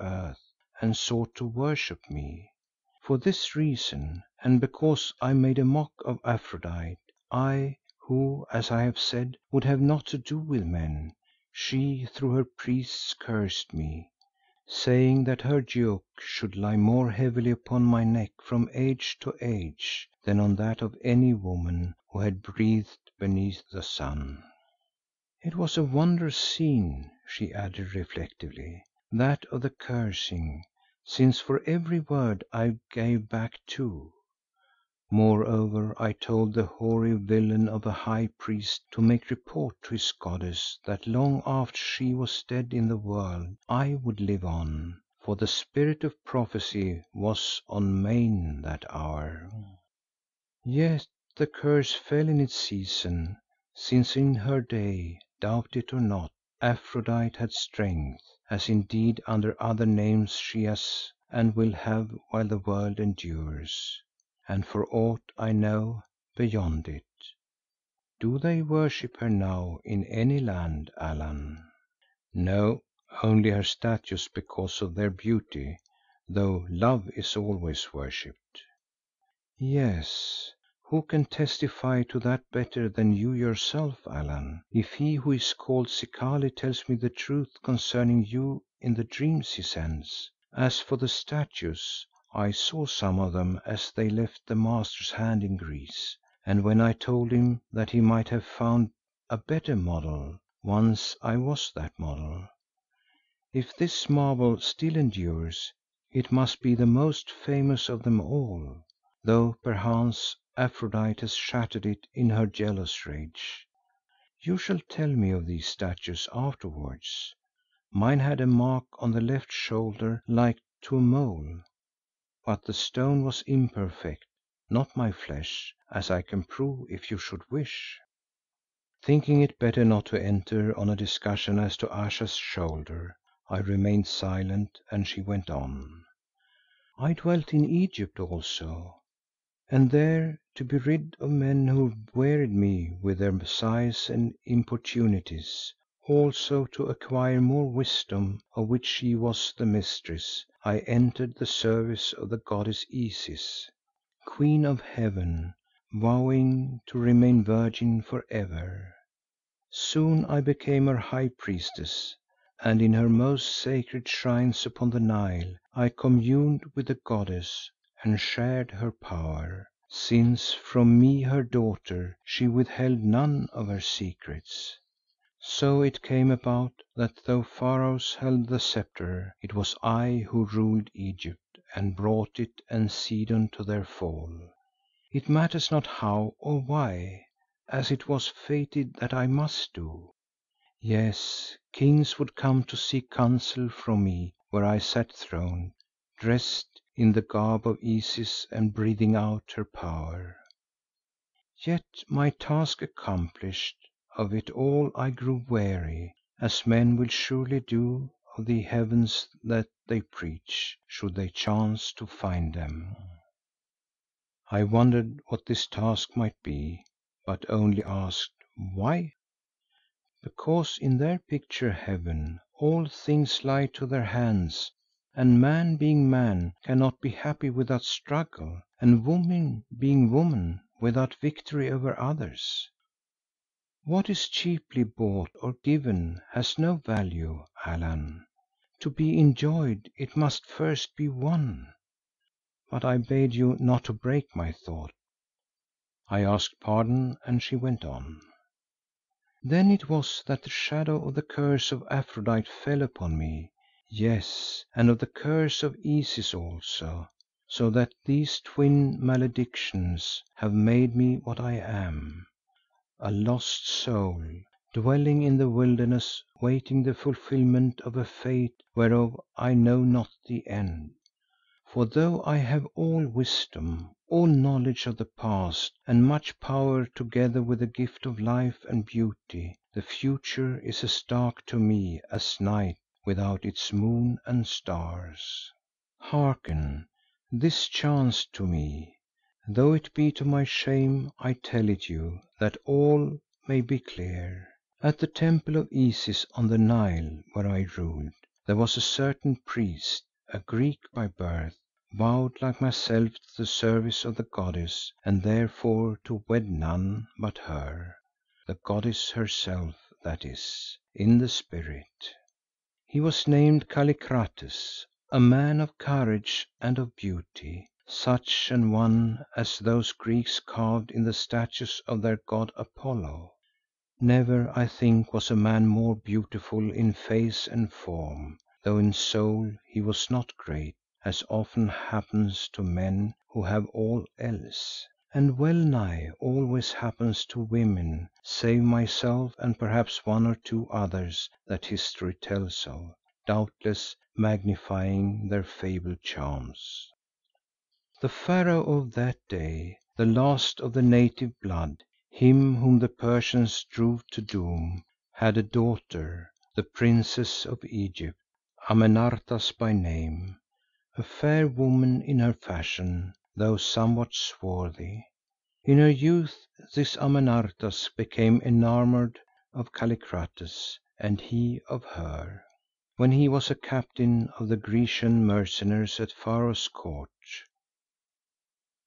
earth and sought to worship me. For this reason, and because I made a mock of Aphrodite, I who, as I have said, would have naught to do with men, she through her priests cursed me, saying that her yoke should lie more heavily upon my neck from age to age than on that of any woman who had breathed beneath the sun. It was a wondrous scene," she added reflectively, "that of the cursing, since for every word I gave back two. Moreover, I told the hoary villain of a high priest to make report to his goddess that long after she was dead in the world I would live on, for the spirit of prophecy was on Maine that hour. Yet the curse fell in its season, since in her day, doubt it or not, Aphrodite had strength, as indeed under other names she has and will have while the world endures, and for aught I know, beyond it. Do they worship her now in any land, Allan?" "No, only her statues because of their beauty, though love is always worshipped." "Yes, who can testify to that better than you yourself, Allan, if he who is called Zikali tells me the truth concerning you in the dreams he sends? As for the statues, I saw some of them as they left the master's hand in Greece, and when I told him that he might have found a better model, once I was that model. If this marvel still endures, it must be the most famous of them all, though perchance Aphrodite has shattered it in her jealous rage. You shall tell me of these statues afterwards. Mine had a mark on the left shoulder like to a mole, but the stone was imperfect, not my flesh, as I can prove if you should wish." Thinking it better not to enter on a discussion as to Ayesha's shoulder, I remained silent and she went on. "I dwelt in Egypt also, and there, to be rid of men who wearied me with their sighs and importunities, also to acquire more wisdom of which she was the mistress, I entered the service of the goddess Isis, Queen of Heaven, vowing to remain virgin for ever. Soon I became her high priestess, and in her most sacred shrines upon the Nile I communed with the goddess and shared her power, since from me her daughter she withheld none of her secrets. So it came about that though pharaohs held the sceptre, it was I who ruled Egypt and brought it and Sidon to their fall. It matters not how or why, as it was fated that I must do. Yes, kings would come to seek counsel from me where I sat throned, dressed in the garb of Isis and breathing out her power. Yet my task accomplished, of it all I grew weary, as men will surely do of the heavens that they preach, should they chance to find them." I wondered what this task might be, but only asked, "Why?" "Because in their picture heaven all things lie to their hands, and man being man cannot be happy without struggle, and woman being woman without victory over others. What is cheaply bought or given has no value, Allan. To be enjoyed it must first be won. But I bade you not to break my thought." I asked pardon and she went on. "Then it was that the shadow of the curse of Aphrodite fell upon me, yes, and of the curse of Isis also, so that these twin maledictions have made me what I am, a lost soul, dwelling in the wilderness waiting the fulfilment of a fate whereof I know not the end. For though I have all wisdom, all knowledge of the past and much power together with the gift of life and beauty, the future is as dark to me as night without its moon and stars. Hearken, this chanced to me. Though it be to my shame I tell it you that all may be clear. At the temple of Isis on the Nile where I ruled, There was a certain priest, a Greek by birth, vowed like myself to the service of the goddess and therefore to wed none but her, the goddess herself, that is, in the spirit. He was named Kallikrates, a man of courage and of beauty, such an one as those Greeks carved in the statues of their god Apollo. Never, I think, was a man more beautiful in face and form, though in soul he was not great, as often happens to men who have all else, and well nigh always happens to women, save myself and perhaps one or two others that history tells of, doubtless magnifying their fabled charms. The Pharaoh of that day, the last of the native blood, him whom the Persians drove to doom, had a daughter, the Princess of Egypt, Amenartas by name, a fair woman in her fashion, though somewhat swarthy. In her youth this Amenartas became enamoured of Kallikrates and he of her, when he was a captain of the Grecian mercenaries at Pharaoh's court.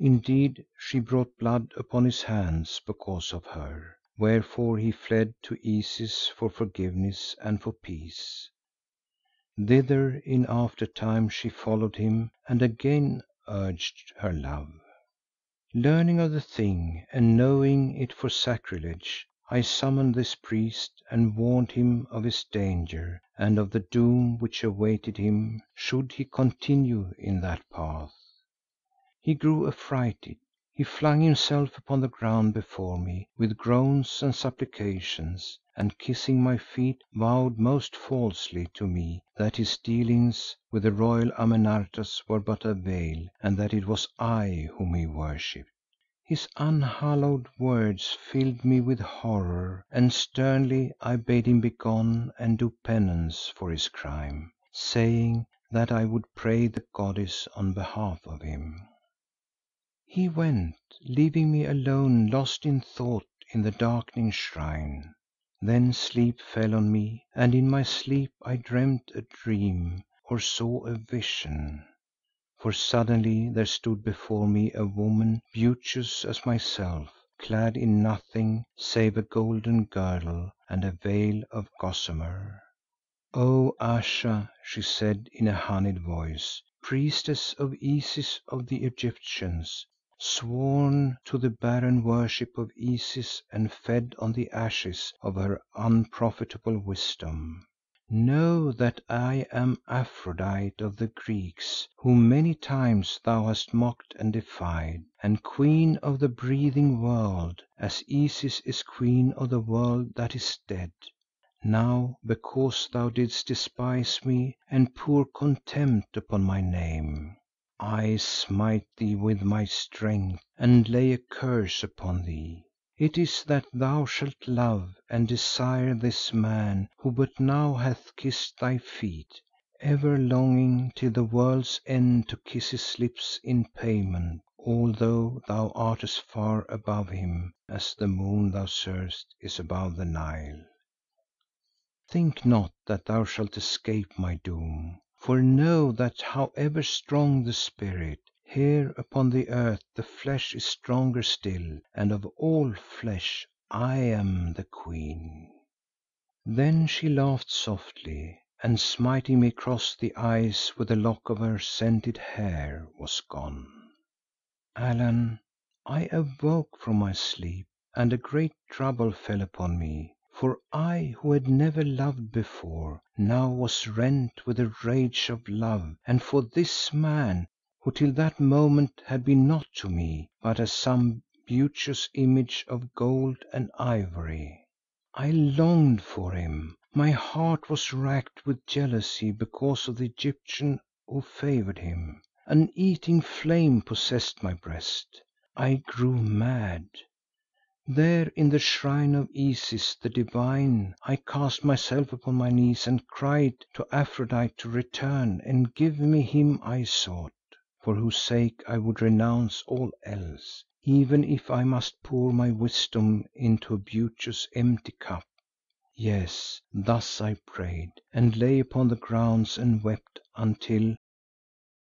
Indeed, she brought blood upon his hands because of her, wherefore he fled to Isis for forgiveness and for peace. Thither in after time she followed him and again urged her love. Learning of the thing and knowing it for sacrilege, I summoned this priest and warned him of his danger and of the doom which awaited him should he continue in that path. He grew affrighted. He flung himself upon the ground before me with groans and supplications, and kissing my feet vowed most falsely to me that his dealings with the royal Amenartas were but a veil and that it was I whom he worshipped. His unhallowed words filled me with horror and sternly I bade him begone and do penance for his crime, saying that I would pray the goddess on behalf of him. He went, leaving me alone lost in thought in the darkening shrine. Then sleep fell on me and in my sleep I dreamt a dream or saw a vision. For suddenly there stood before me a woman beauteous as myself, clad in nothing save a golden girdle and a veil of gossamer. "O Ayesha," she said in a honeyed voice, "priestess of Isis of the Egyptians, sworn to the barren worship of Isis and fed on the ashes of her unprofitable wisdom, know that I am Aphrodite of the Greeks, whom many times thou hast mocked and defied, and queen of the breathing world, as Isis is queen of the world that is dead. Now because thou didst despise me and pour contempt upon my name, I smite thee with my strength and lay a curse upon thee. It is that thou shalt love and desire this man who but now hath kissed thy feet, ever longing till the world's end to kiss his lips in payment, although thou art as far above him as the moon thou servest is above the Nile. Think not that thou shalt escape my doom, for know that however strong the spirit, here upon the earth the flesh is stronger still and of all flesh I am the queen." Then she laughed softly and smiting me across the eyes with a lock of her scented hair was gone. Allan, I awoke from my sleep and a great trouble fell upon me. For I, who had never loved before, now was rent with a rage of love and for this man who till that moment had been naught to me but as some beauteous image of gold and ivory. I longed for him, my heart was racked with jealousy because of the Egyptian who favoured him. An eating flame possessed my breast. I grew mad. There in the shrine of Isis the divine I cast myself upon my knees and cried to Aphrodite to return and give me him I sought, for whose sake I would renounce all else, even if I must pour my wisdom into a beauteous empty cup. Yes, thus I prayed and lay upon the ground and wept until